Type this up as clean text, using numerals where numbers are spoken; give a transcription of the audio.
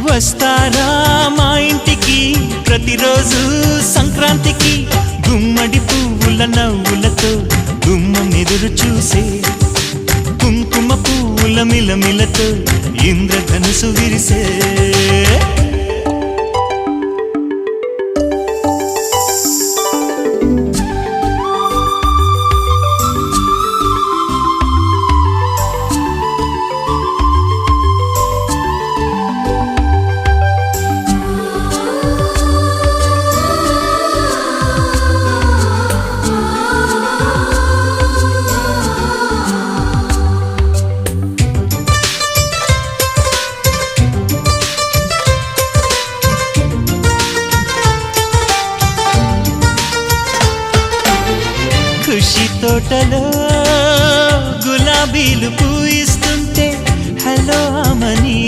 వస్తారా మా ఇంటికి ప్రతిరోజు సంక్రాంతికి గుమ్మడి పువ్వుల నవ్వులతో గుమ్మం ఎదురు చూసే కుంకుమ పువ్వుల మిలమిలతో ఇంద్రధనుసు విరిసే ఖుషి తోటలో గులాబీలు పూయిస్తుంటే హలో అమని